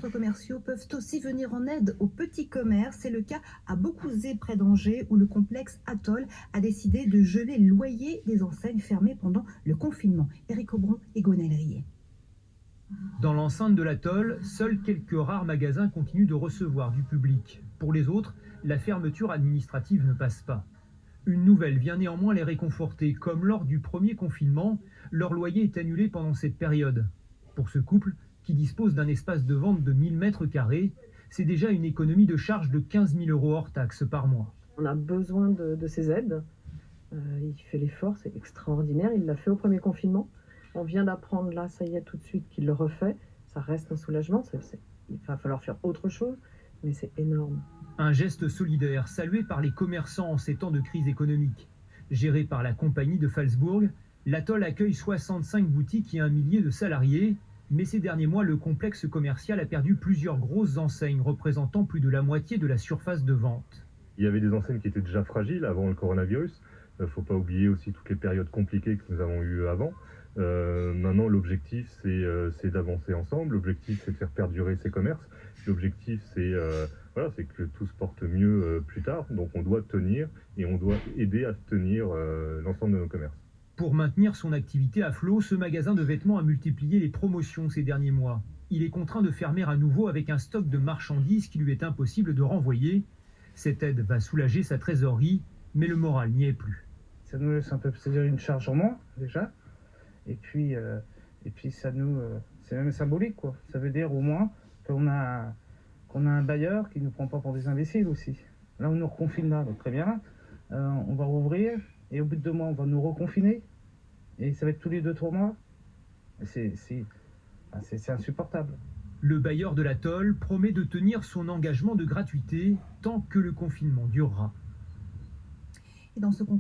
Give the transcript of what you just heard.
centres commerciaux peuvent aussi venir en aide aux petits commerces. C'est le cas à Beaucouzé, près d'Angers, où le complexe Atoll a décidé de geler le loyer des enseignes fermées pendant le confinement. Éric Aubron et Gonel Rier. Dans l'enceinte de l'atoll, seuls quelques rares magasins continuent de recevoir du public. Pour les autres, la fermeture administrative ne passe pas. Une nouvelle vient néanmoins les réconforter. Comme lors du premier confinement, leur loyer est annulé pendant cette période. Pour ce couple, qui dispose d'un espace de vente de 1000 mètres carrés, c'est déjà une économie de charge de 15 000 € hors taxes par mois. On a besoin de ces aides. Il fait l'effort, c'est extraordinaire. Il l'a fait au premier confinement. On vient d'apprendre là, ça y est, tout de suite, qu'il le refait. Ça reste un soulagement. Il va falloir faire autre chose, mais c'est énorme. Un geste solidaire salué par les commerçants en ces temps de crise économique. Géré par la compagnie de Phalsbourg, l'atoll accueille 65 boutiques et 1 millier de salariés. Mais ces derniers mois, le complexe commercial a perdu plusieurs grosses enseignes représentant plus de la moitié de la surface de vente. Il y avait des enseignes qui étaient déjà fragiles avant le coronavirus. Il ne faut pas oublier aussi toutes les périodes compliquées que nous avons eues avant. Maintenant, l'objectif, c'est d'avancer ensemble. L'objectif, c'est de faire perdurer ces commerces. L'objectif, c'est que tout se porte mieux plus tard. Donc, on doit tenir et on doit aider à tenir l'ensemble de nos commerces. Pour maintenir son activité à flot, ce magasin de vêtements a multiplié les promotions ces derniers mois. Il est contraint de fermer à nouveau avec un stock de marchandises qui lui est impossible de renvoyer. Cette aide va soulager sa trésorerie, mais le moral n'y est plus. Ça nous laisse un peu, c'est-à-dire une charge en moins déjà. Et puis ça nous, c'est même symbolique quoi. Ça veut dire au moins qu'on a un bailleur qui nous prend pas pour des imbéciles aussi. Là on nous reconfine là, donc très bien. On va rouvrir et au bout de 2 mois on va nous reconfiner et ça va être tous les 2-3 mois. C'est insupportable. Le bailleur de l'atoll promet de tenir son engagement de gratuité tant que le confinement durera. Et dans ce contexte,